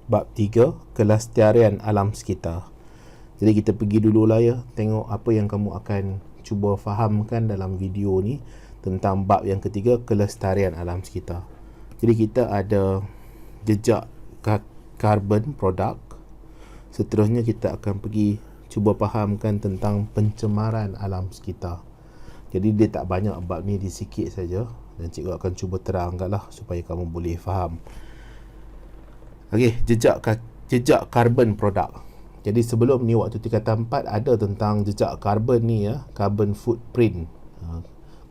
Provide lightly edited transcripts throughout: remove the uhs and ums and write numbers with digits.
Bab 3, kelestarian alam sekitar. Jadi kita pergi dululah ya, tengok apa yang kamu akan cuba fahamkan dalam video ni tentang bab yang ketiga, kelestarian alam sekitar. Jadi kita ada jejak karbon produk. Seterusnya kita akan pergi cuba fahamkan tentang pencemaran alam sekitar. Jadi dia tak banyak, bab ni dia sikit saja, dan cikgu akan cuba terangkan lah supaya kamu boleh faham. Okey, jejak karbon produk. Jadi sebelum ni waktu tingkatan 4 ada tentang jejak karbon ni ya, carbon footprint.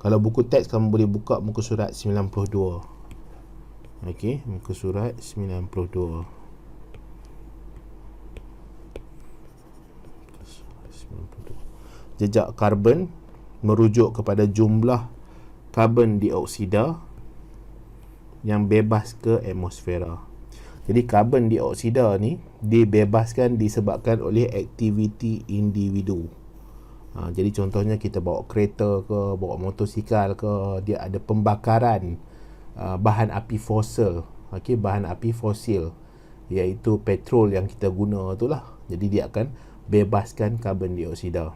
Kalau buku teks kamu boleh buka muka surat 92. Okey, muka surat 92. Jejak karbon merujuk kepada jumlah karbon dioksida yang bebas ke atmosfera. Jadi karbon dioksida ni dibebaskan disebabkan oleh aktiviti individu. Jadi contohnya kita bawa kereta ke, bawa motosikal ke, dia ada pembakaran bahan api fosil. Okey, bahan api fosil iaitu petrol yang kita guna itulah. Jadi dia akan bebaskan karbon dioksida.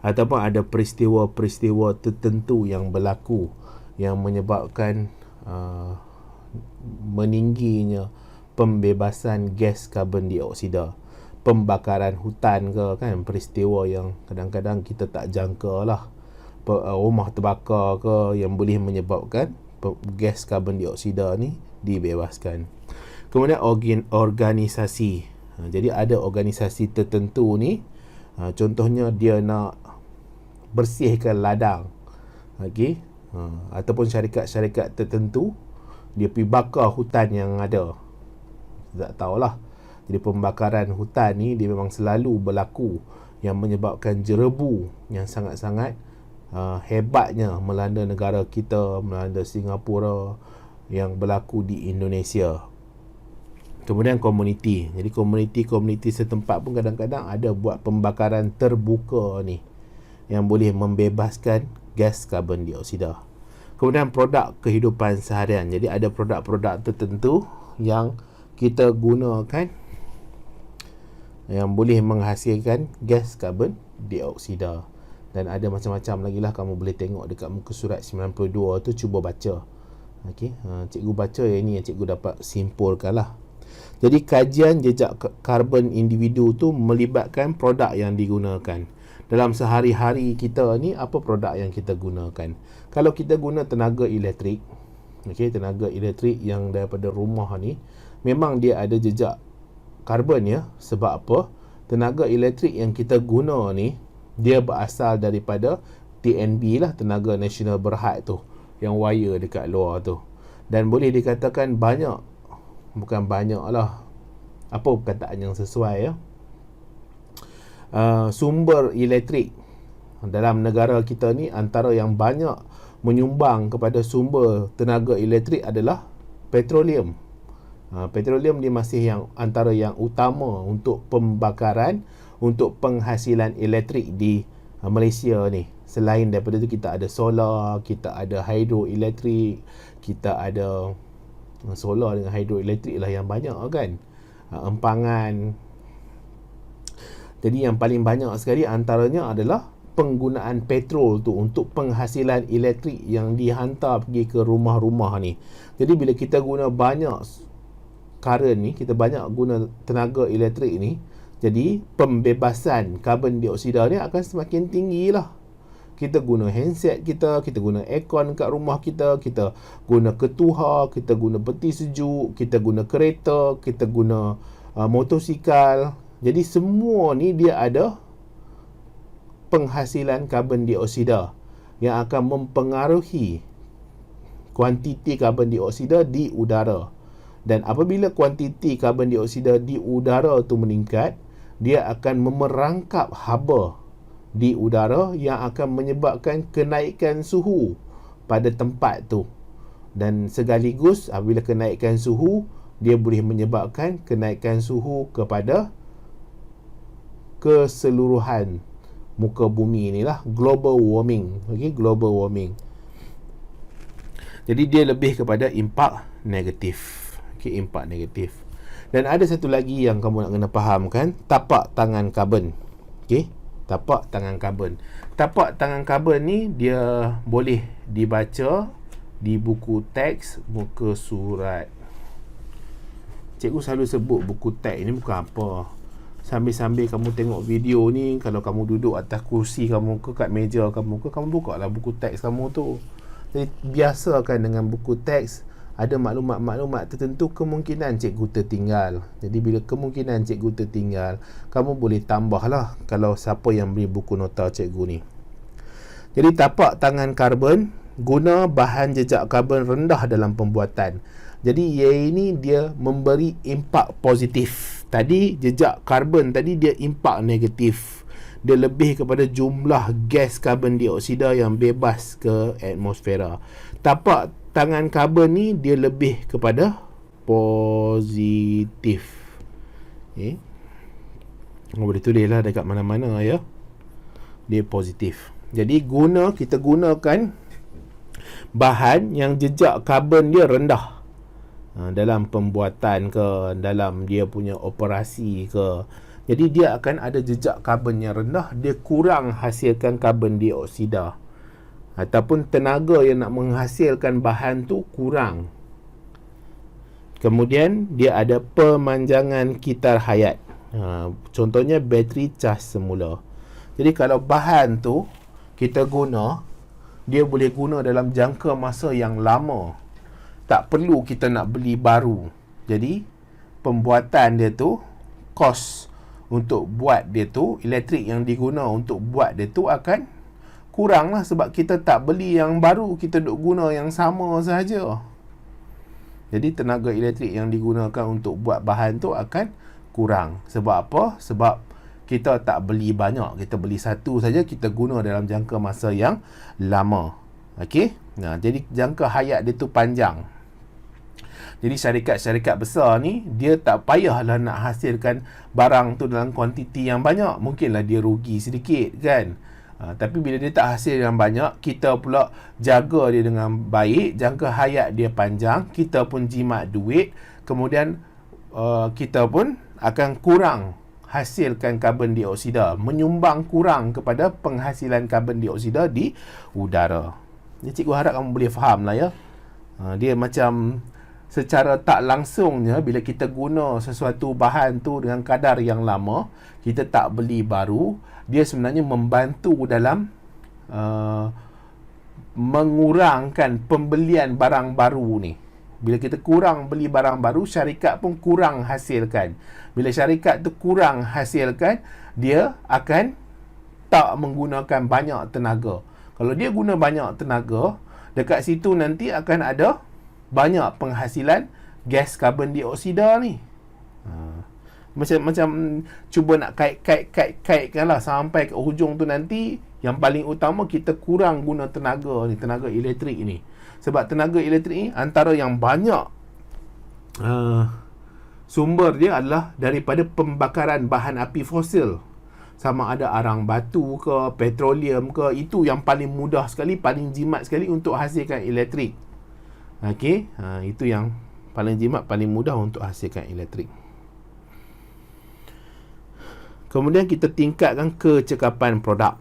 Ataupun ada peristiwa-peristiwa tertentu yang berlaku yang menyebabkan meningginya pembebasan gas karbon dioksida. Pembakaran hutan ke kan, peristiwa yang kadang-kadang kita tak jangka lah. Rumah terbakar ke yang boleh menyebabkan gas karbon dioksida ni dibebaskan. Kemudian organisasi. Jadi ada organisasi tertentu ni, contohnya dia nak bersihkan ladang, okey, ataupun syarikat-syarikat tertentu dia pergi bakar hutan yang ada. Tak tahulah. Jadi pembakaran hutan ni dia memang selalu berlaku, yang menyebabkan jerebu yang sangat-sangat hebatnya melanda negara kita, melanda Singapura, yang berlaku di Indonesia. Kemudian komuniti. Jadi komuniti setempat pun kadang-kadang ada buat pembakaran terbuka ni yang boleh membebaskan gas karbon dioksida. Kemudian produk kehidupan seharian. Jadi ada produk-produk tertentu yang kita gunakan yang boleh menghasilkan gas karbon dioksida. Dan ada macam-macam lagi lah, kamu boleh tengok dekat muka surat 92 tu, cuba baca. Okey, cikgu baca yang ni yang cikgu dapat simpulkan lah. Jadi kajian jejak karbon individu tu melibatkan produk yang digunakan. Dalam sehari-hari kita ni, apa produk yang kita gunakan? Kalau kita guna tenaga elektrik, okey, tenaga elektrik yang daripada rumah ni, memang dia ada jejak karbon ya. Sebab apa? Tenaga elektrik yang kita guna ni, dia berasal daripada TNB lah, Tenaga Nasional Berhad tu, yang wire dekat luar tu. Dan boleh dikatakan banyak, bukan banyak lah, apa perkataan yang sesuai ya, sumber elektrik dalam negara kita ni, antara yang banyak menyumbang kepada sumber tenaga elektrik adalah petroleum. Petroleum dia masih yang antara yang utama untuk pembakaran, untuk penghasilan elektrik di Malaysia ni. Selain daripada tu kita ada solar, kita ada hidroelektrik, kita ada solar dengan hidroelektrik lah yang banyak kan, empangan. Jadi yang paling banyak sekali antaranya adalah penggunaan petrol tu untuk penghasilan elektrik yang dihantar pergi ke rumah-rumah ni. Jadi bila kita guna banyak current ni, kita banyak guna tenaga elektrik ni, jadi pembebasan karbon dioksida ni akan semakin tinggi lah. Kita guna handset kita guna aircon kat rumah kita guna ketuhar, kita guna peti sejuk, kita guna kereta, kita guna motosikal. Jadi semua ni dia ada penghasilan karbon dioksida yang akan mempengaruhi kuantiti karbon dioksida di udara. Dan apabila kuantiti karbon dioksida di udara tu meningkat, dia akan memerangkap haba di udara yang akan menyebabkan kenaikan suhu pada tempat tu. Dan segaligus apabila kenaikan suhu, dia boleh menyebabkan kenaikan suhu kepada keseluruhan muka bumi ni lah, global warming. Okay, global warming. Jadi dia lebih kepada impak negatif. Okay, impak negatif. Dan ada satu lagi yang kamu nak kena faham kan, tapak tangan karbon. Okey, tapak tangan karbon. Tapak tangan karbon ni dia boleh dibaca di buku teks muka surat. Cikgu selalu sebut buku teks ni bukan apa. Sambil-sambil kamu tengok video ni, kalau kamu duduk atas kursi kamu ke kat meja kamu ke, kamu buka lah buku teks kamu tu. Jadi biasakan dengan buku teks, ada maklumat-maklumat tertentu kemungkinan cikgu tertinggal. Jadi bila kemungkinan cikgu tertinggal, kamu boleh tambah lah kalau siapa yang beli buku nota cikgu ni. Jadi tapak tangan karbon guna bahan jejak karbon rendah dalam pembuatan. Jadi ini dia memberi impak positif. Tadi jejak karbon tadi dia impak negatif. Dia lebih kepada jumlah gas karbon dioksida yang bebas ke atmosfera. Tapak tangan karbon ni dia lebih kepada positif. Boleh tulis lah dekat mana-mana ya. Dia positif. Jadi kita gunakan bahan yang jejak karbon dia rendah dalam pembuatan ke, dalam dia punya operasi ke. Jadi dia akan ada jejak karbon yang rendah, dia kurang hasilkan karbon dioksida, ataupun tenaga yang nak menghasilkan bahan tu kurang. Kemudian dia ada pemanjangan kitar hayat. Contohnya bateri cas semula. Jadi kalau bahan tu kita guna, dia boleh guna dalam jangka masa yang lama. Tak perlu kita nak beli baru. Jadi pembuatan dia tu, kos untuk buat dia tu, elektrik yang diguna untuk buat dia tu akan kurang lah, sebab kita tak beli yang baru, kita duk guna yang sama sahaja. Jadi tenaga elektrik yang digunakan untuk buat bahan tu akan kurang. Sebab apa? Sebab kita tak beli banyak, kita beli satu saja, kita guna dalam jangka masa yang lama. Okey? Nah, jadi jangka hayat dia tu panjang. Jadi syarikat-syarikat besar ni, dia tak payahlah nak hasilkan barang tu dalam kuantiti yang banyak. Mungkinlah dia rugi sedikit kan. Tapi bila dia tak hasil yang banyak, kita pula jaga dia dengan baik, jangka hayat dia panjang, kita pun jimat duit, kemudian kita pun akan kurang hasilkan karbon dioksida, menyumbang kurang kepada penghasilan karbon dioksida di udara. Jadi cikgu harap kamu boleh faham lah ya. Dia macam secara tak langsungnya, bila kita guna sesuatu bahan tu dengan kadar yang lama, kita tak beli baru, dia sebenarnya membantu dalam mengurangkan pembelian barang baru ni. Bila kita kurang beli barang baru, syarikat pun kurang hasilkan. Bila syarikat tu kurang hasilkan, dia akan tak menggunakan banyak tenaga. Kalau dia guna banyak tenaga, dekat situ nanti akan ada banyak penghasilan gas karbon dioksida ni. Macam cuba nak kaitkan lah sampai ke hujung tu nanti. Yang paling utama, kita kurang guna tenaga ni, tenaga elektrik ni. Sebab tenaga elektrik ni antara yang banyak sumber dia adalah daripada pembakaran bahan api fosil. Sama ada arang batu ke, petroleum ke, itu yang paling mudah sekali, paling jimat sekali untuk hasilkan elektrik. Okey, itu yang paling jimat, paling mudah untuk hasilkan elektrik. Kemudian kita tingkatkan kecekapan produk.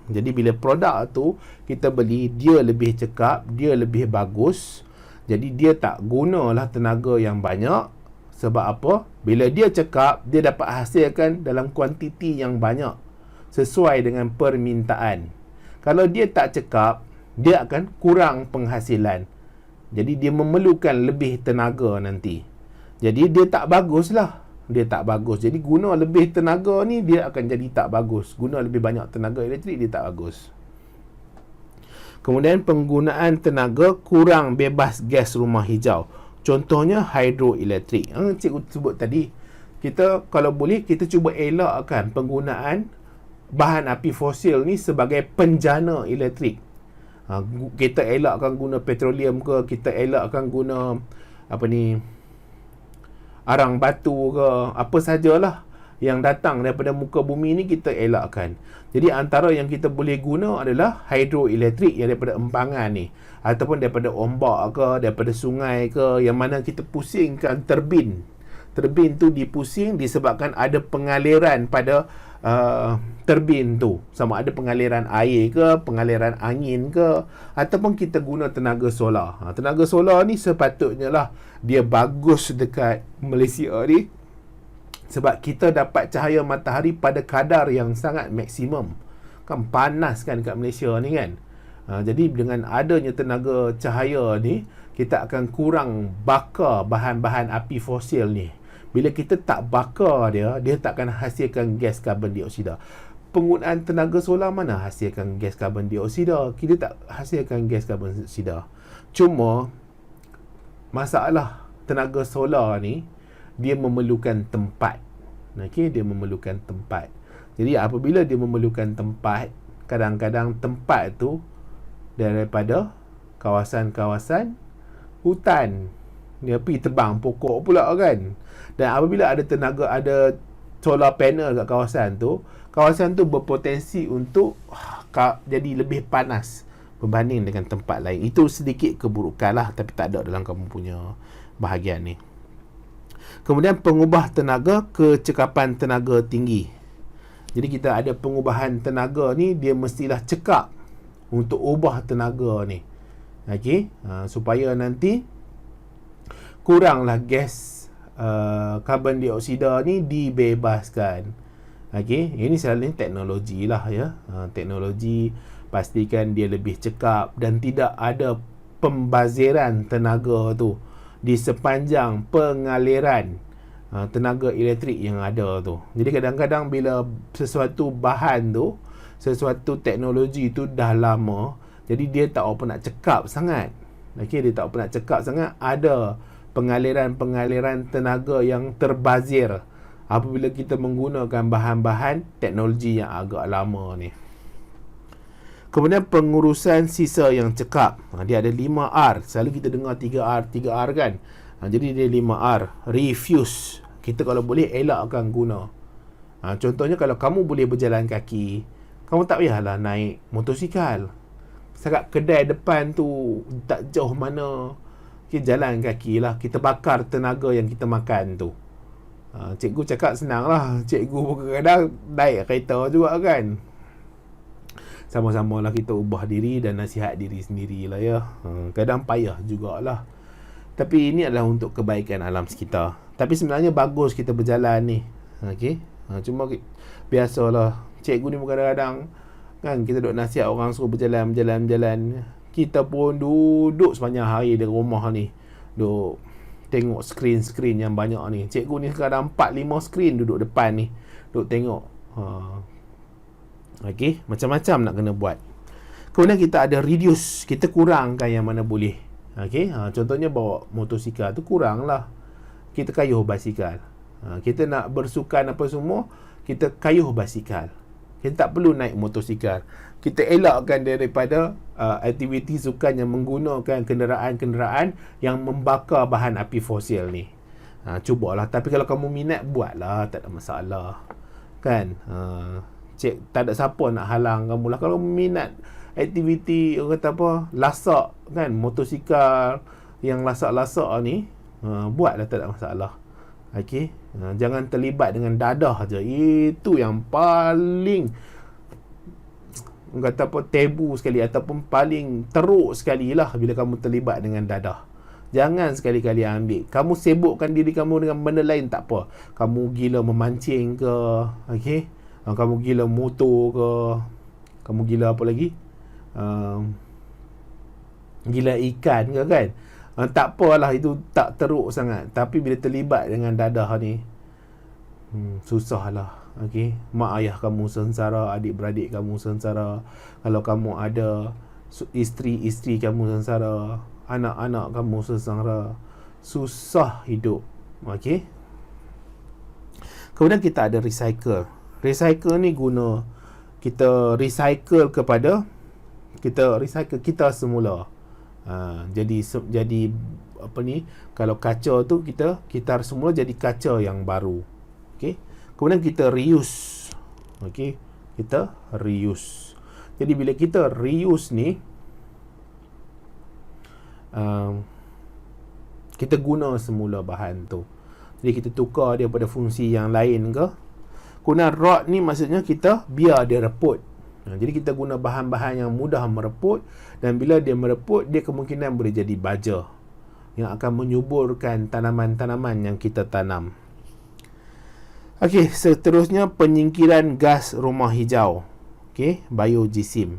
Jadi bila produk tu kita beli, dia lebih cekap, dia lebih bagus. Jadi dia tak gunalah tenaga yang banyak. Sebab apa? Bila dia cekap, dia dapat hasilkan dalam kuantiti yang banyak, sesuai dengan permintaan. Kalau dia tak cekap, dia akan kurang penghasilan. Jadi dia memerlukan lebih tenaga nanti. Jadi dia tak bagus lah. Dia tak bagus. Jadi guna lebih tenaga ni, dia akan jadi tak bagus. Guna lebih banyak tenaga elektrik, dia tak bagus. Kemudian penggunaan tenaga kurang bebas gas rumah hijau. Contohnya hidroelektrik. Cikgu sebut tadi, kita kalau boleh, kita cuba elakkan penggunaan bahan api fosil ni sebagai penjana elektrik. Kita elakkan guna petroleum ke, kita elakkan guna arang batu ke, apa sajalah yang datang daripada muka bumi ni, kita elakkan. Jadi antara yang kita boleh guna adalah hidroelektrik yang daripada empangan ni, ataupun daripada ombak ke, daripada sungai ke, yang mana kita pusingkan Turbin tu dipusing disebabkan ada pengaliran pada turbin tu, sama ada pengaliran air ke, pengaliran angin ke, ataupun kita guna tenaga solar. Tenaga solar ni sepatutnya lah dia bagus dekat Malaysia ni, sebab kita dapat cahaya matahari pada kadar yang sangat maksimum. Kan panas kan kat Malaysia ni kan. Jadi dengan adanya tenaga cahaya ni, kita akan kurang bakar bahan-bahan api fosil ni. Bila kita tak bakar dia tak akan hasilkan gas karbon dioksida. Penggunaan tenaga solar mana hasilkan gas karbon dioksida? Kita tak hasilkan gas karbon dioksida. Cuma masalah tenaga solar ni, dia memerlukan tempat. Okey, dia memerlukan tempat. Jadi apabila dia memerlukan tempat, kadang-kadang tempat tu daripada kawasan-kawasan hutan. Dia pergi tebang pokok pula kan. Dan apabila ada solar panel kat kawasan tu berpotensi untuk jadi lebih panas berbanding dengan tempat lain. Itu sedikit keburukan lah, tapi tak ada dalam kamu punya bahagian ni. Kemudian pengubah tenaga, kecekapan tenaga tinggi. Jadi kita ada pengubahan tenaga ni, dia mestilah cekap untuk ubah tenaga ni. Okey, supaya nanti kuranglah gas karbon dioksida ni dibebaskan. Okey, ini selalunya teknologi lah ya. Teknologi pastikan dia lebih cekap dan tidak ada pembaziran tenaga tu di sepanjang pengaliran tenaga elektrik yang ada tu. Jadi kadang-kadang bila sesuatu bahan tu, sesuatu teknologi tu dah lama, jadi dia tak apa nak cekap sangat. Okey, dia tak apa nak cekap sangat. Ada pengaliran tenaga yang terbazir apabila kita menggunakan bahan-bahan teknologi yang agak lama ni. Kemudian pengurusan sisa yang cekap. Dia ada 5R. Selalu kita dengar 3R kan. Jadi dia 5R. Refuse. Kita kalau boleh elakkan guna. Contohnya kalau kamu boleh berjalan kaki, kamu tak payahlah naik motosikal. Sangat kedai depan tu tak jauh mana, kita jalan kaki lah. Kita bakar tenaga yang kita makan tu. Cikgu cakap senang lah. Cikgu pun kadang-kadang naik kereta juga kan. Sama-sama lah kita ubah diri dan nasihat diri sendiri lah ya. Kadang payah jugalah. Tapi ini adalah untuk kebaikan alam sekitar. Tapi sebenarnya bagus kita berjalan ni. Okey. Cuma biasalah cikgu ni kadang-kadang kan kita duk nasihat orang suruh berjalan. Kita pun duduk sepanjang hari di rumah ni, duk tengok skrin yang banyak ni. Cikgu ni kadang 4-5 skrin duduk depan ni, duk tengok. Okey, macam-macam nak kena buat. Kemudian kita ada reduce, kita kurangkan yang mana boleh. Okey, contohnya bawa motosikal tu kuranglah. Kita kayuh basikal. Kita nak bersukan apa semua, kita kayuh basikal. Kita tak perlu naik motosikal. Kita elakkan daripada aktiviti sukan yang menggunakan kenderaan-kenderaan yang membakar bahan api fosil ni. Cubalah. Tapi kalau kamu minat, buatlah. Tak ada masalah. Kan? Tak ada siapa nak halang kamu lah. Kalau minat aktiviti, orang kata apa, lasak kan, motosikal yang lasak-lasak ni, buatlah, tak ada masalah. Okey, jangan terlibat dengan dadah je. Itu yang paling kata apa, tabu sekali ataupun paling teruk sekali lah bila kamu terlibat dengan dadah. Jangan sekali-kali ambil. Kamu sibukkan diri kamu dengan benda lain tak apa. Kamu gila memancing ke, okey, kamu gila motor ke, kamu gila apa lagi, gila ikan ke kan. Tak apalah, itu tak teruk sangat. Tapi bila terlibat dengan dadah ni, susahlah. Okey, mak ayah kamu sengsara, adik-beradik kamu sengsara. Kalau kamu ada isteri kamu sengsara, anak-anak kamu sengsara. Susah hidup. Okey. Kemudian kita ada recycle. Recycle ni guna kita recycle kita semula. Jadi apa ni, kalau kaca tu kita semula jadi kaca yang baru. Okey. Kemudian kita reuse. Okey, kita reuse. Jadi bila kita reuse ni, kita guna semula bahan tu. Jadi kita tukar dia pada fungsi yang lain ke. Kemudian rot ni maksudnya kita biar dia reput. Jadi kita guna bahan-bahan yang mudah mereput, dan bila dia mereput, dia kemungkinan boleh jadi baja yang akan menyuburkan tanaman-tanaman yang kita tanam. Okey, seterusnya penyingkiran gas rumah hijau. Okey, biogesim.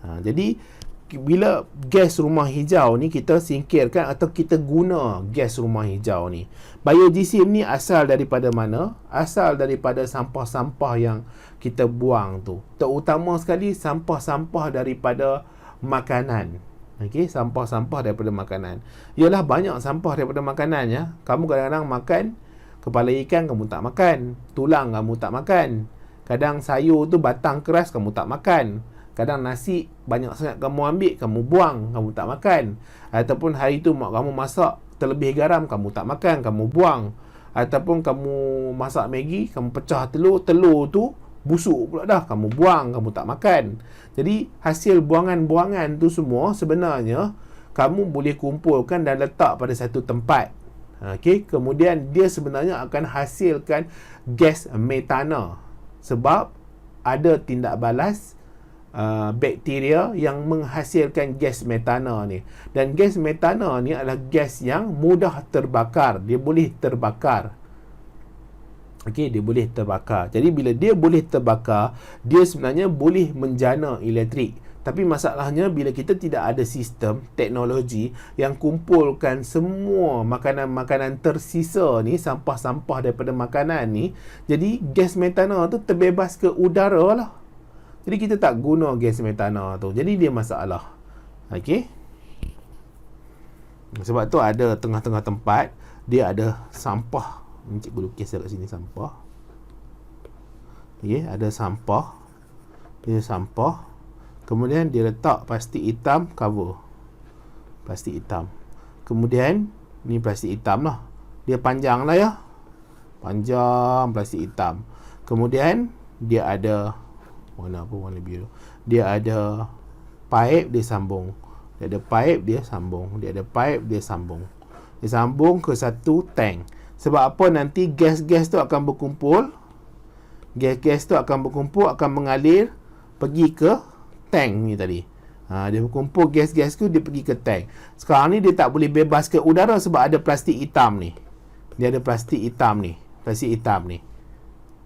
Jadi bila gas rumah hijau ni kita singkirkan atau kita guna gas rumah hijau ni. Biogesim ni asal daripada mana? Asal daripada sampah-sampah yang kita buang tu. Terutama sekali sampah-sampah daripada makanan. Okey, sampah-sampah daripada makanan. Ialah banyak sampah daripada makanan ya. Kamu kadang-kadang makan kepala ikan, kamu tak makan. Tulang kamu tak makan. Kadang sayur tu batang keras kamu tak makan. Kadang nasi banyak sangat kamu ambil, kamu buang, kamu tak makan. Ataupun hari tu mak kamu masak terlebih garam, kamu tak makan, kamu buang. Ataupun kamu masak Maggi, kamu pecah telur tu busuk pula dah, kamu buang, kamu tak makan. Jadi hasil buangan-buangan tu semua sebenarnya kamu boleh kumpulkan dan letak pada satu tempat. Okey, kemudian dia sebenarnya akan hasilkan gas metana. Sebab ada tindak balas bakteria yang menghasilkan gas metana ni. Dan gas metana ni adalah gas yang mudah terbakar. Dia boleh terbakar. Okey, dia boleh terbakar. Jadi bila dia boleh terbakar, dia sebenarnya boleh menjana elektrik. Tapi masalahnya bila kita tidak ada sistem teknologi yang kumpulkan semua makanan-makanan tersisa ni, sampah-sampah daripada makanan ni, jadi gas metana tu terbebas ke udara lah. Jadi kita tak guna gas metana tu. Jadi dia masalah. Okey. Sebab tu ada tengah-tengah tempat dia ada sampah. Cikgu lukis dekat sini sampah. Okey, ada sampah. Dia sampah. Kemudian dia letak plastik hitam cover. Plastik hitam. Kemudian ni plastik hitam lah. Dia panjang lah ya. Panjang plastik hitam. Kemudian dia ada warna biru. Dia ada pipe dia sambung. Dia ada pipe dia sambung. Dia ada pipe dia sambung. Dia sambung ke satu tank. Sebab apa? Nanti gas-gas tu akan berkumpul. Gas-gas tu akan berkumpul, akan mengalir pergi ke tank ni tadi. Dia berkumpul gas-gas tu, dia pergi ke tank. Sekarang ni dia tak boleh bebas ke udara sebab ada plastik hitam ni. Dia ada plastik hitam ni. Plastik hitam ni.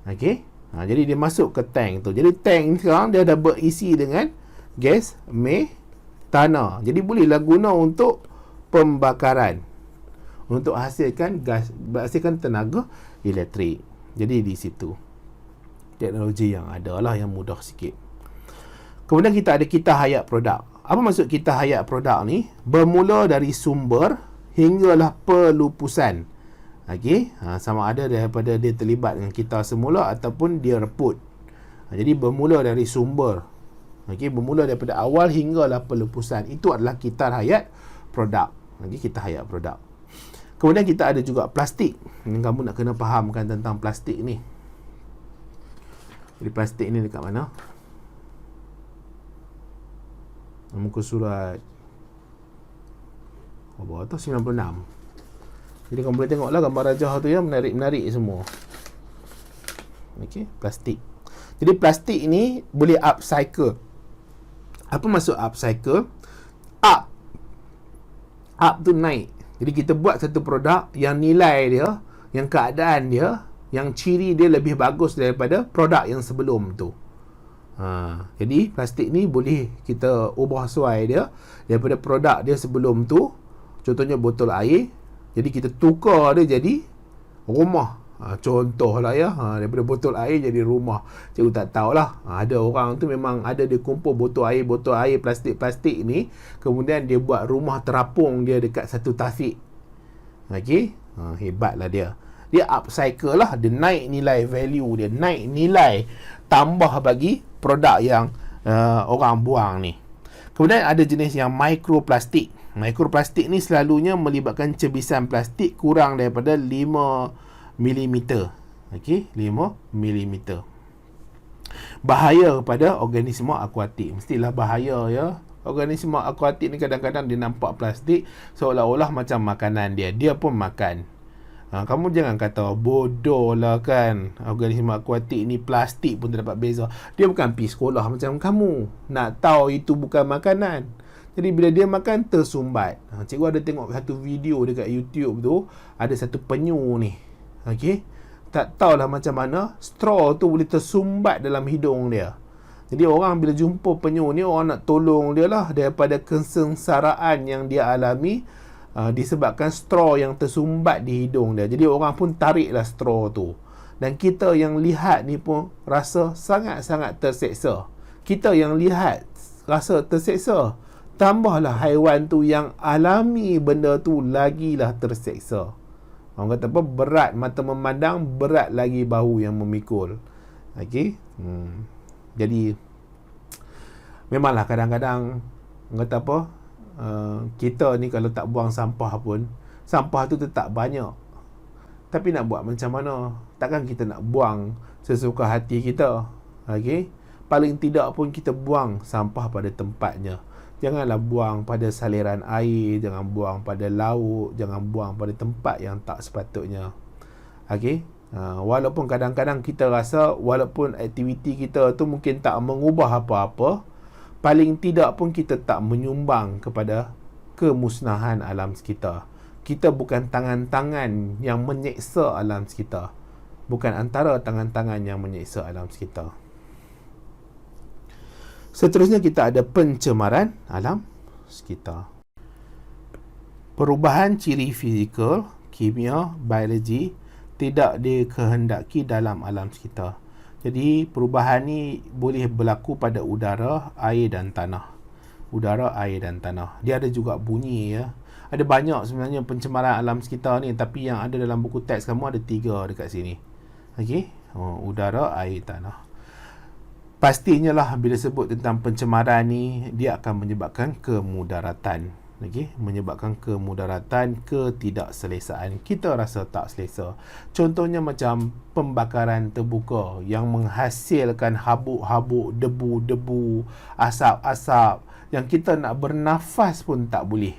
Okey? Jadi dia masuk ke tank tu. Jadi tank ni sekarang dia dah berisi dengan gas metana. Jadi bolehlah guna untuk pembakaran. Untuk hasilkan gas, hasilkan tenaga elektrik. Jadi di situ teknologi yang ada lah yang mudah sikit. Kemudian kita ada kita hayat produk. Apa maksud kita hayat produk ni? Bermula dari sumber hinggalah pelupusan. Okey, sama ada daripada dia terlibat dengan kita semula ataupun dia reput. Jadi bermula dari sumber. Okey, bermula daripada awal hinggalah pelupusan. Itu adalah kita hayat produk. Okey, kita hayat produk. Kemudian kita ada juga plastik. Kamu nak kena fahamkan tentang plastik ni. Jadi plastik ni dekat mana? Muka surat apa tu 96. Jadi kamu boleh tengoklah gambar rajah tu ya, menarik-menarik semua. Okey, plastik. Jadi plastik ni boleh upcycle. Apa maksud upcycle? Up tu naik. Jadi kita buat satu produk yang nilai dia, yang keadaan dia, yang ciri dia lebih bagus daripada produk yang sebelum tu. Jadi plastik ni boleh kita ubah suai dia daripada produk dia sebelum tu. Contohnya botol air. Jadi kita tukar dia jadi rumah. Contohlah ya, daripada botol air jadi rumah. Cikgu tak tahulah. Ada orang tu memang ada dia kumpul botol air, plastik-plastik ni. Kemudian dia buat rumah terapung dia dekat satu tasik. Okey, hebatlah dia. Dia upcycle lah. Dia naik nilai value dia. Naik nilai tambah bagi produk yang orang buang ni. Kemudian ada jenis yang mikroplastik. Mikroplastik ni selalunya melibatkan cebisan plastik kurang daripada 5 mm. Okey, 5 mm. Bahaya kepada organisma akuatik. Mestilah bahaya ya. Organisma akuatik ni kadang-kadang dia nampak plastik seolah-olah macam makanan dia. Dia pun makan. Kamu jangan kata bodoh lah kan, organisma akuatik ni plastik pun tak dapat beza. Dia bukan pergi sekolah macam kamu, nak tahu itu bukan makanan. Jadi bila dia makan, tersumbat. Cikgu ada tengok satu video dekat YouTube tu, ada satu penyu ni, okey, tak tahulah macam mana straw tu boleh tersumbat dalam hidung dia. Jadi orang bila jumpa penyu ni, orang nak tolong dia lah daripada kesengsaraan yang dia alami disebabkan straw yang tersumbat di hidung dia. Jadi orang pun tariklah straw tu. Dan kita yang lihat ni pun rasa sangat-sangat terseksa. Kita yang lihat rasa terseksa, tambahlah haiwan tu yang alami benda tu lagilah terseksa. Orang kata apa? Berat mata memandang, berat lagi bahu yang memikul. Okey. Jadi memanglah kadang-kadang orang kata apa? Kita ni kalau tak buang sampah pun, sampah tu tetap banyak. Tapi nak buat macam mana? Takkan kita nak buang sesuka hati kita. Okey. Paling tidak pun kita buang sampah pada tempatnya. Janganlah buang pada saliran air, jangan buang pada laut, jangan buang pada tempat yang tak sepatutnya. Okey. Walaupun kadang-kadang kita rasa walaupun aktiviti kita tu mungkin tak mengubah apa-apa, paling tidak pun kita tak menyumbang kepada kemusnahan alam sekitar. Kita bukan tangan-tangan yang menyeksa alam sekitar. Bukan antara tangan-tangan yang menyeksa alam sekitar. Seterusnya kita ada pencemaran alam sekitar. Perubahan ciri fizikal, kimia, biologi tidak dikehendaki dalam alam sekitar. Jadi perubahan ni boleh berlaku pada udara, air dan tanah. Udara, air dan tanah. Dia ada juga bunyi ya. Ada banyak sebenarnya pencemaran alam sekitar ni, tapi yang ada dalam buku teks kamu ada 3 dekat sini. Okey, udara, air, tanah. Pastinya lah bila sebut tentang pencemaran ni, dia akan menyebabkan kemudaratan. Okey, menyebabkan kemudaratan, ketidakselesaan. Kita rasa tak selesa. Contohnya macam pembakaran terbuka yang menghasilkan habuk-habuk, debu-debu, asap-asap yang kita nak bernafas pun tak boleh.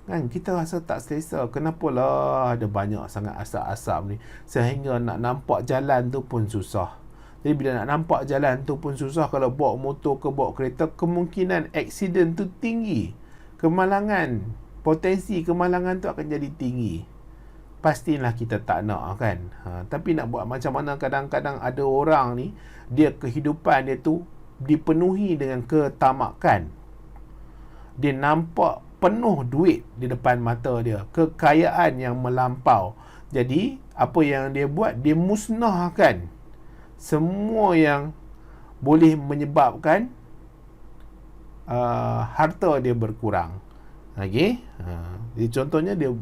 Kan kita rasa tak selesa. Kenapalah ada banyak sangat asap-asap ni sehingga nak nampak jalan tu pun susah. Jadi bila nak nampak jalan tu pun susah, kalau bawa motor ke bawa kereta, kemungkinan aksiden tu tinggi. Kemalangan, potensi kemalangan tu akan jadi tinggi. Pastilah kita tak nak kan. Tapi nak buat macam mana, kadang-kadang ada orang ni, dia kehidupan dia tu dipenuhi dengan ketamakan. Dia nampak penuh duit di depan mata dia, kekayaan yang melampau. Jadi apa yang dia buat, dia musnahkan semua yang boleh menyebabkan harta dia berkurang. Okey. Jadi contohnya dia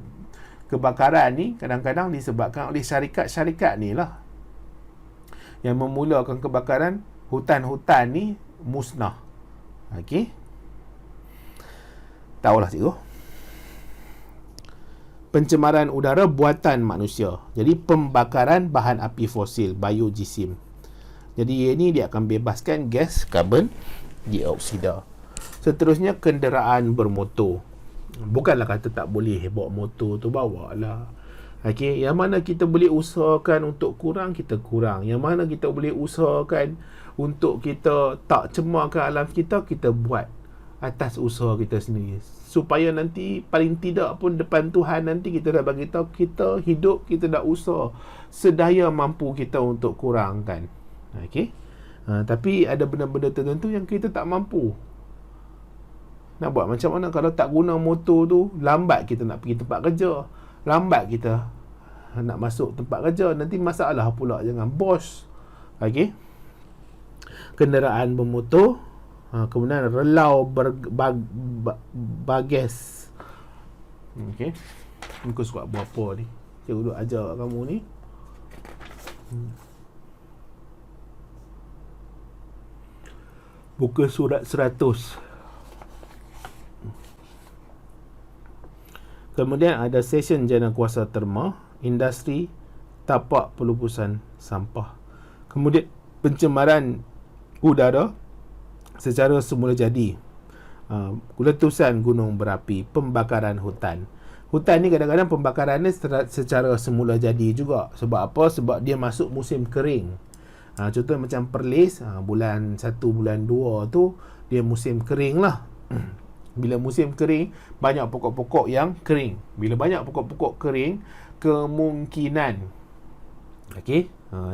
kebakaran ni kadang-kadang disebabkan oleh syarikat-syarikat ni lah yang memulakan kebakaran. Hutan-hutan ni musnah. Okey. Tahulah cikgu. Pencemaran udara buatan manusia. Jadi pembakaran bahan api fosil, biojisim. Jadi ini dia akan bebaskan gas karbon dioksida. Seterusnya kenderaan bermotor. Bukanlah kata tak boleh bawa motor tu, bawalah. Okey, yang mana kita boleh usahakan untuk kurang, kita kurang. Yang mana kita boleh usahakan untuk kita tak cemarkan alam kita, kita buat atas usaha kita sendiri. Supaya nanti paling tidak pun depan Tuhan nanti kita dah bagi tahu kita hidup, kita dah usaha sedaya mampu kita untuk kurangkan. Okey. Tapi ada benda-benda tertentu yang kita tak mampu. Nak buat macam mana kalau tak guna motor tu, lambat kita nak pergi tempat kerja, lambat kita nak masuk tempat kerja, nanti masalah pula dengan bos. Okey. Kenderaan bermotor, kemudian relau bagas. Okey. Muka suka buat apa ni? Cikgu duk ajar kamu ni. Buka surat 100. Kemudian ada session jana kuasa terma, industri, tapak pelupusan sampah. Kemudian pencemaran udara secara semula jadi, letusan gunung berapi, pembakaran hutan. Hutan ni kadang-kadang pembakarannya secara semula jadi juga. Sebab apa? Sebab dia masuk musim kering. Contoh macam Perlis, bulan 1, bulan 2 tu dia musim kering lah. Bila musim kering, banyak pokok-pokok yang kering. Bila banyak pokok-pokok kering, kemungkinan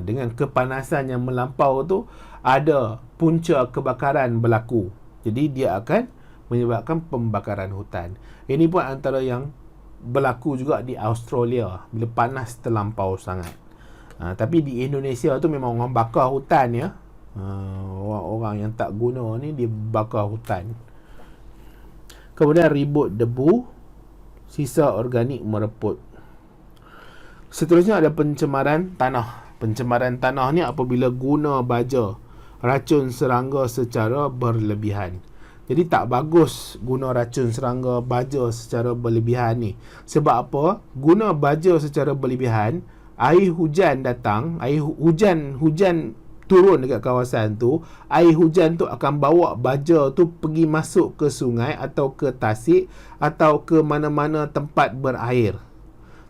dengan kepanasan yang melampau tu, ada punca kebakaran berlaku. Jadi dia akan menyebabkan pembakaran hutan. Ini pun antara yang berlaku juga di Australia bila panas terlampau sangat. Tapi di Indonesia tu memang orang bakar hutan ya. Orang yang tak guna ni dia bakar hutan. Kemudian ribut debu, sisa organik mereput. Seterusnya ada pencemaran tanah. Pencemaran tanah ni apabila guna baja racun serangga secara berlebihan. Jadi tak bagus guna racun serangga baja secara berlebihan ni. Sebab apa? Guna baja secara berlebihan, air hujan datang, air hujan turun dekat kawasan tu, air hujan tu akan bawa baja tu pergi masuk ke sungai atau ke tasik atau ke mana-mana tempat berair.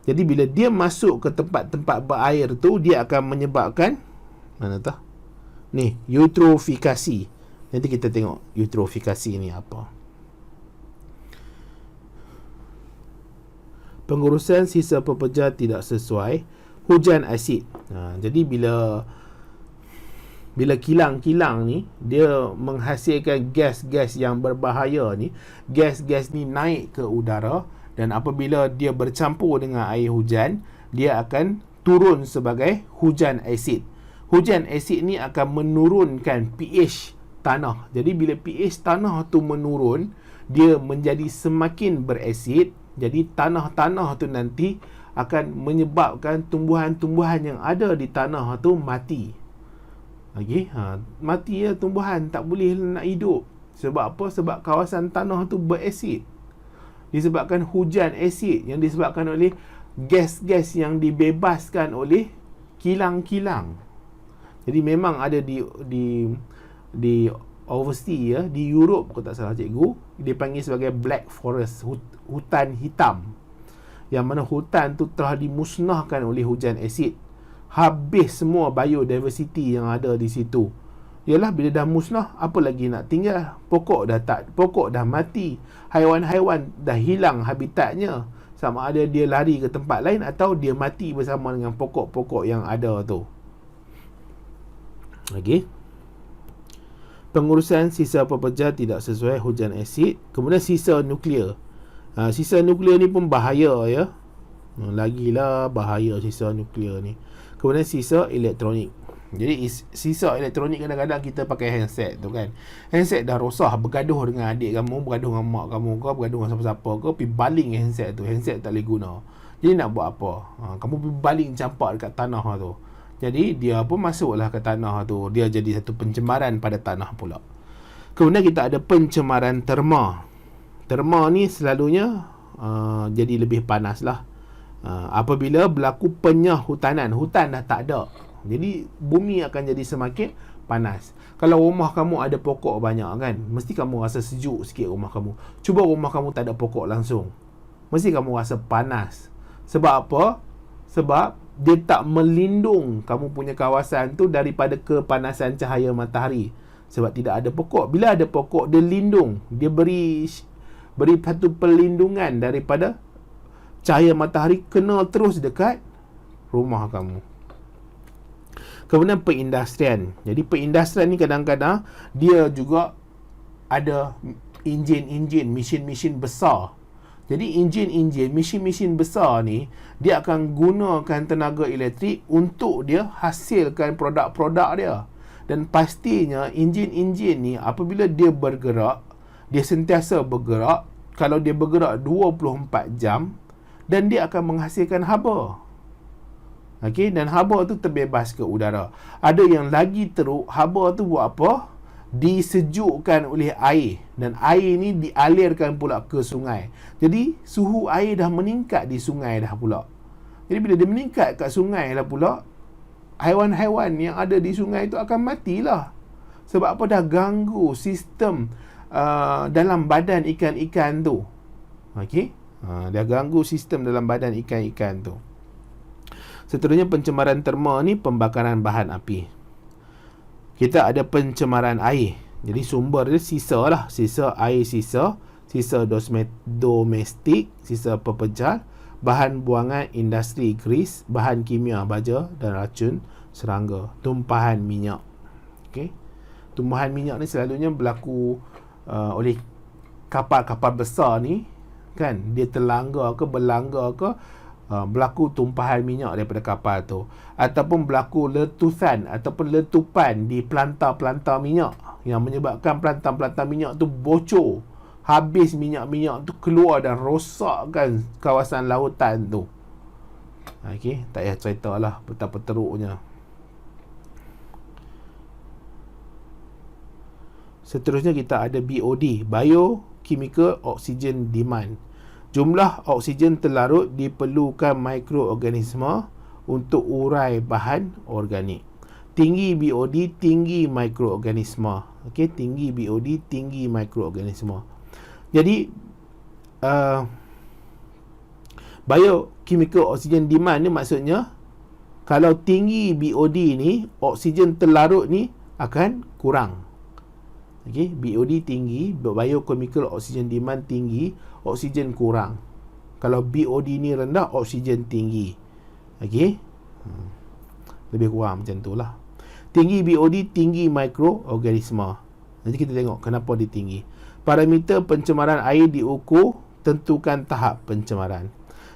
Jadi bila dia masuk ke tempat-tempat berair tu, dia akan menyebabkan eutrofikasi. Nanti kita tengok eutrofikasi ni apa. Pengurusan sisa pepeja tidak sesuai, hujan asid. Jadi bila kilang-kilang ni dia menghasilkan gas-gas yang berbahaya ni, gas-gas ni naik ke udara, dan apabila dia bercampur dengan air hujan, dia akan turun sebagai hujan asid. Hujan asid ni akan menurunkan pH tanah. Jadi bila pH tanah tu menurun, dia menjadi semakin berasid. Jadi tanah-tanah tu nanti akan menyebabkan tumbuhan-tumbuhan yang ada di tanah tu mati. Mati ya tumbuhan, tak boleh nak hidup. Sebab apa? Sebab kawasan tanah tu berasid. Disebabkan hujan asid yang disebabkan oleh gas-gas yang dibebaskan oleh kilang-kilang. Jadi memang ada di overseas ya, di Europe kalau tak salah cikgu, dia panggil sebagai black forest, hutan hitam, yang mana hutan tu telah dimusnahkan oleh hujan asid. Habis semua biodiversity yang ada di situ. Yalah, bila dah musnah, apa lagi nak tinggal? Pokok dah mati, haiwan-haiwan dah hilang habitatnya, sama ada dia lari ke tempat lain atau dia mati bersama dengan pokok-pokok yang ada tu. Pengurusan sisa pepeja tidak sesuai, hujan asid. Kemudian sisa nuklear. Sisa nuklear ni pun bahaya ya. Lagilah bahaya sisa nuklear ni. Kemudian sisa elektronik. Jadi sisa elektronik, kadang-kadang kita pakai handset tu kan. Handset dah rosak, bergaduh dengan adik kamu, bergaduh dengan mak kamu ke, bergaduh dengan siapa-siapa ke, pergi baling handset tu. Handset tak boleh guna. Jadi nak buat apa? Kamu pergi baling, campak dekat tanah tu. Jadi dia pun masuklah ke tanah tu. Dia jadi satu pencemaran pada tanah pula. Kemudian kita ada pencemaran terma. Terma ni selalunya jadi lebih panas lah. Apabila berlaku penyahutanan, hutan dah tak ada, jadi bumi akan jadi semakin panas. Kalau rumah kamu ada pokok banyak kan, mesti kamu rasa sejuk sikit rumah kamu. Cuba rumah kamu tak ada pokok langsung, mesti kamu rasa panas. Sebab apa? Sebab dia tak melindung kamu punya kawasan tu daripada kepanasan cahaya matahari. Sebab tidak ada pokok. Bila ada pokok, dia lindung, dia beri satu perlindungan daripada cahaya matahari kena terus dekat rumah kamu. Kemudian perindustrian. Jadi perindustrian ni kadang-kadang dia juga ada enjin-enjin, mesin-mesin besar. Jadi enjin-enjin, mesin-mesin besar ni, dia akan gunakan tenaga elektrik untuk dia hasilkan produk-produk dia. Dan pastinya enjin-enjin ni apabila dia bergerak, dia sentiasa bergerak. Kalau dia bergerak 24 jam, dan dia akan menghasilkan haba. Dan haba tu terbebas ke udara. Ada yang lagi teruk, haba tu buat apa? Disejukkan oleh air, dan air ni dialirkan pula ke sungai. Jadi suhu air dah meningkat di sungai dah pula. Jadi bila dia meningkat kat sungai dah pula, haiwan-haiwan yang ada di sungai tu akan matilah. Sebab apa? Dah ganggu sistem dalam badan ikan-ikan tu. Dia ganggu sistem dalam badan ikan-ikan tu. Seterusnya pencemaran terma ni pembakaran bahan api. Kita ada pencemaran air. Jadi sumber dia sisa lah. Sisa air sisa domestik, sisa pepejal, bahan buangan industri gris, bahan kimia baja dan racun serangga, tumpahan minyak. Okey. Tumpahan minyak ni selalunya berlaku oleh kapal-kapal besar ni, kan, dia terlanggar ke berlanggar ke, berlaku tumpahan minyak daripada kapal tu, ataupun berlaku letusan ataupun letupan di pelantar-pelantar minyak yang menyebabkan pelantar-pelantar minyak tu bocor, habis minyak-minyak tu keluar dan rosakkan kawasan lautan tu. Okey, tak payah cerita lah betapa teruknya. Seterusnya kita ada BOD, Biochemical Oxygen Demand. Jumlah oksigen terlarut diperlukan mikroorganisma untuk urai bahan organik. Tinggi BOD, tinggi mikroorganisma. Okey, tinggi BOD, tinggi mikroorganisma. Jadi biochemical oxygen demand ni maksudnya kalau tinggi BOD ni, oksigen terlarut ni akan kurang. Okey, BOD tinggi, biochemical oxygen demand tinggi, oksigen kurang. Kalau BOD ni rendah, oksigen tinggi. Okey, lebih kurang macam tu lah. Tinggi BOD, tinggi mikroorganisma. Nanti kita tengok kenapa dia tinggi. Parameter pencemaran air diukur, tentukan tahap pencemaran.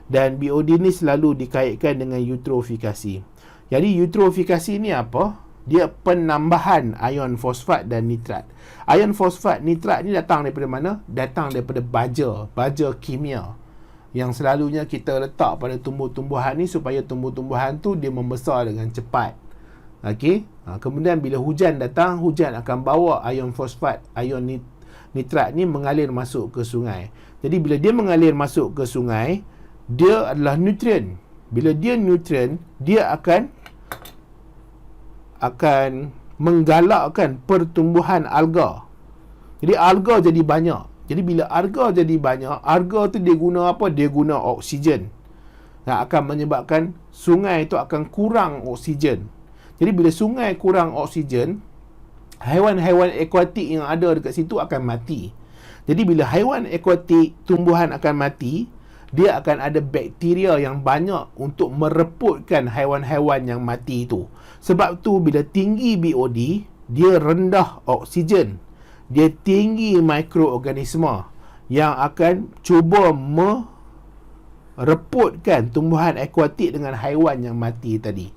Dan BOD ni selalu dikaitkan dengan eutrofikasi. Jadi eutrofikasi ni apa? Dia penambahan ion fosfat dan nitrat. Ion fosfat, nitrat ni datang daripada mana? Datang daripada baja kimia yang selalunya kita letak pada tumbuh-tumbuhan ni supaya tumbuh-tumbuhan tu dia membesar dengan cepat. Okey, kemudian bila hujan datang, hujan akan bawa ion fosfat, ion nitrat ni mengalir masuk ke sungai. Jadi bila dia mengalir masuk ke sungai, dia adalah nutrien. Bila dia nutrien, dia akan menggalakkan pertumbuhan alga. Jadi alga jadi banyak. Jadi bila alga jadi banyak, alga tu dia guna apa? Dia guna oksigen. Yang akan menyebabkan sungai itu akan kurang oksigen. Jadi bila sungai kurang oksigen, haiwan-haiwan akuatik yang ada dekat situ akan mati. Jadi bila haiwan akuatik, tumbuhan akan mati, dia akan ada bakteria yang banyak untuk mereputkan haiwan-haiwan yang mati itu. Sebab tu bila tinggi BOD, dia rendah oksigen. Dia tinggi mikroorganisma yang akan cuba mereputkan tumbuhan akuatik dengan haiwan yang mati tadi.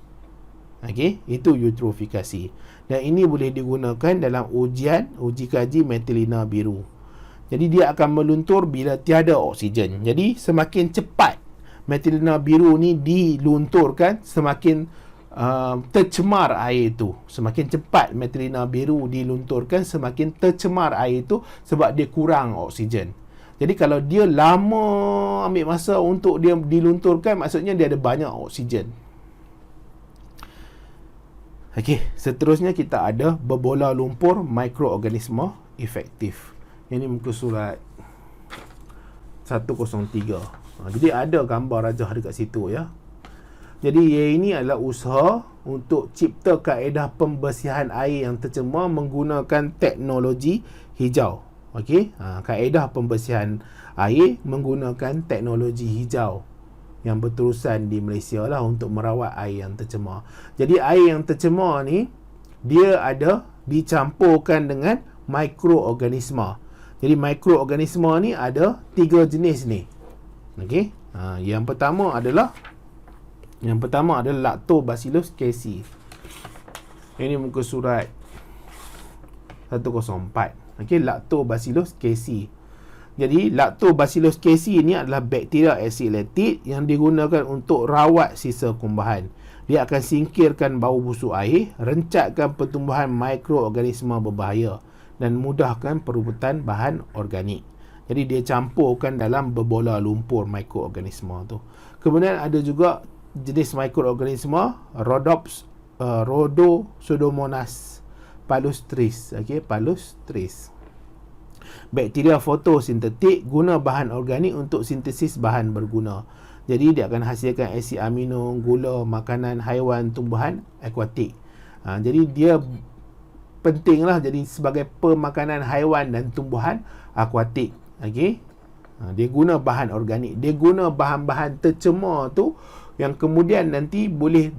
Okey, itu eutrofikasi. Dan ini boleh digunakan dalam uji kaji metilina biru. Jadi dia akan meluntur bila tiada oksigen. Jadi semakin cepat metilina biru ni dilunturkan, semakin tercemar air itu. Semakin cepat metilina biru dilunturkan, semakin tercemar air itu sebab dia kurang oksigen. Jadi kalau dia lama ambil masa untuk dia dilunturkan, maksudnya dia ada banyak oksigen. Okey, seterusnya kita ada berbola lumpur mikroorganisma efektif. Ini muka surat 103. Jadi ada gambar rajah dekat situ ya. Jadi ini adalah usaha untuk cipta kaedah pembersihan air yang tercemar menggunakan teknologi hijau. Okey, kaedah pembersihan air menggunakan teknologi hijau yang berterusan di Malaysia lah untuk merawat air yang tercemar. Jadi air yang tercemar ni dia ada dicampurkan dengan mikroorganisma. Jadi mikroorganisma ni ada 3 jenis ni. Okey. Yang pertama adalah Lactobacillus casei. Ini muka surat 104. Okey, Lactobacillus casei. Jadi Lactobacillus casei ni adalah bakteria asid laktik yang digunakan untuk rawat sisa kumbahan. Dia akan singkirkan bau busuk air, rencatkan pertumbuhan mikroorganisma berbahaya dan mudahkan perebutan bahan organik. Jadi dia campurkan dalam berbola lumpur mikroorganisma tu. Kemudian ada juga jenis mikroorganisma Rhodopseudomonas palustris. Okey, palustris. Bakteria fotosintetik guna bahan organik untuk sintesis bahan berguna. Jadi dia akan hasilkan asid amino, gula, makanan haiwan, tumbuhan, akuatik. Jadi dia pentinglah jadi sebagai pemakanan haiwan dan tumbuhan akuatik. Okey. Dia guna bahan organik. Dia guna bahan-bahan tercemar tu yang kemudian nanti boleh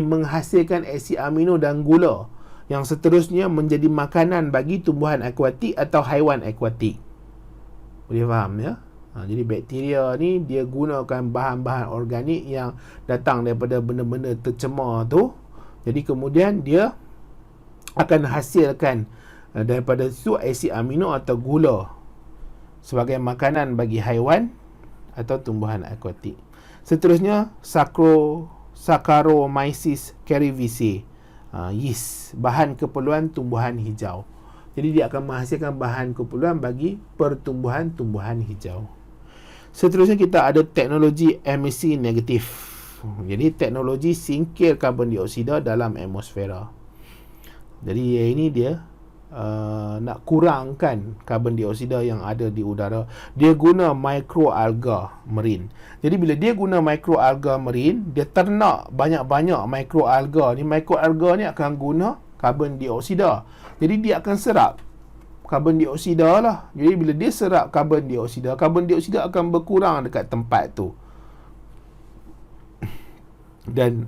menghasilkan asid amino dan gula yang seterusnya menjadi makanan bagi tumbuhan akuatik atau haiwan akuatik. Boleh faham ya? Jadi bakteria ni dia gunakan bahan-bahan organik yang datang daripada benda-benda tercemar tu. Jadi kemudian dia akan hasilkan daripada itu asid amino atau gula sebagai makanan bagi haiwan atau tumbuhan akuatik. Seterusnya Saccharomyces cerevisiae, yeast, bahan keperluan tumbuhan hijau. Jadi dia akan menghasilkan bahan keperluan bagi pertumbuhan-tumbuhan hijau. Seterusnya kita ada teknologi emisi negatif. Jadi teknologi singkir karbon dioksida dalam atmosfera. Jadi ini dia nak kurangkan karbon dioksida yang ada di udara. Dia guna mikroalga marine. Jadi bila dia guna mikroalga marine, dia ternak banyak-banyak mikroalga ni. Mikroalga ni akan guna karbon dioksida. Jadi dia akan serap karbon dioksida lah. Jadi bila dia serap karbon dioksida akan berkurang dekat tempat tu. Dan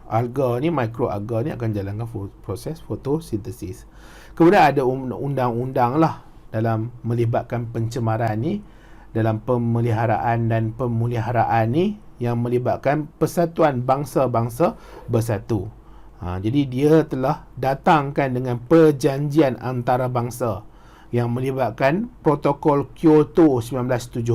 alga ni, mikroalga ni akan jalankan proses fotosintesis. Kemudian ada undang-undang lah dalam melibatkan pencemaran ni, dalam pemeliharaan dan pemuliharaan ni yang melibatkan Persatuan Bangsa-Bangsa Bersatu. Jadi dia telah datangkan dengan perjanjian antarabangsa yang melibatkan Protokol Kyoto 1997,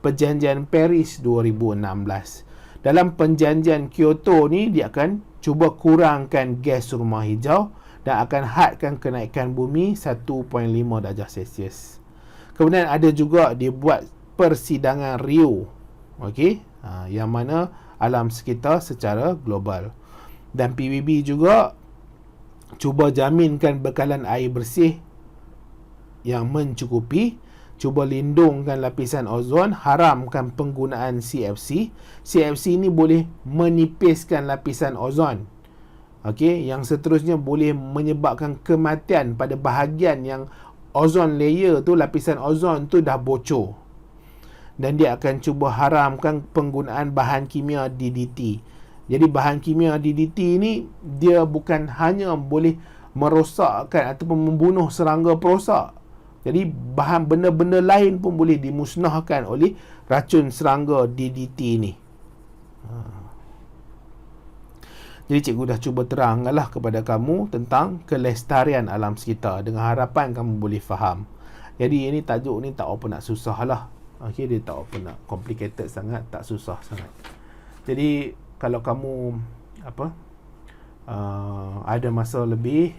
Perjanjian Paris 2016. Dalam perjanjian Kyoto ni dia akan cuba kurangkan gas rumah hijau dan akan hadkan kenaikan bumi 1.5 darjah Celsius. Kemudian ada juga dia buat persidangan Rio. Okey, yang mana alam sekitar secara global. Dan PBB juga cuba jaminkan bekalan air bersih yang mencukupi, cuba lindungkan lapisan ozon, haramkan penggunaan CFC. CFC ni boleh menipiskan lapisan ozon. Okey, yang seterusnya boleh menyebabkan kematian pada bahagian yang ozon layer tu, lapisan ozon tu dah bocor. Dan dia akan cuba haramkan penggunaan bahan kimia DDT. Jadi bahan kimia DDT ni dia bukan hanya boleh merosakkan ataupun membunuh serangga perosak. Jadi bahan benda-benda lain pun boleh dimusnahkan oleh racun serangga DDT ni. Jadi cikgu dah cuba terangkanlah kepada kamu tentang kelestarian alam sekitar dengan harapan kamu boleh faham. Jadi ini tajuk ni tak apa nak susah lah. Okey, dia tak apa nak complicated sangat, tak susah sangat. Jadi kalau kamu ada masa lebih,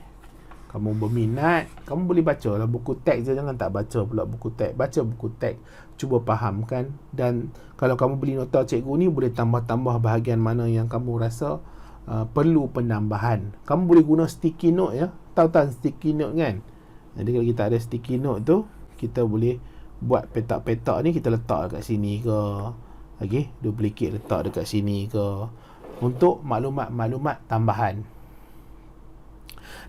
kamu berminat, kamu boleh baca lah buku teks je, jangan tak baca pula buku teks. Baca buku teks, cuba fahamkan. Dan kalau kamu beli nota cikgu ni, boleh tambah-tambah bahagian mana yang kamu rasa perlu penambahan. Kamu boleh guna sticky note ya. Tahu tak sticky note kan? Jadi kalau kita ada sticky note tu, kita boleh buat petak-petak ni, kita letak dekat sini ke. Okey, duplicate letak dekat sini ke. Untuk maklumat-maklumat tambahan.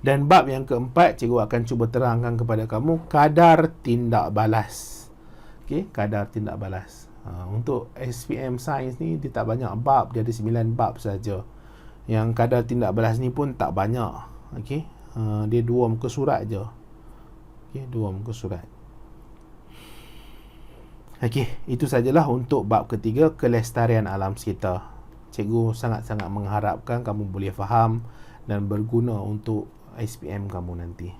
Dan bab yang keempat, cikgu akan cuba terangkan kepada kamu kadar tindak balas. Okey, kadar tindak balas. Untuk SPM Sains ni dia tak banyak bab, dia ada 9 bab saja. Yang kadar tindak balas ni pun tak banyak. Okey, dia 2 muka surat je. Okey, 2 muka surat. Okey, itu sajalah untuk bab ketiga, kelestarian alam sekitar. Cikgu sangat-sangat mengharapkan kamu boleh faham dan berguna untuk SPM kamu nanti.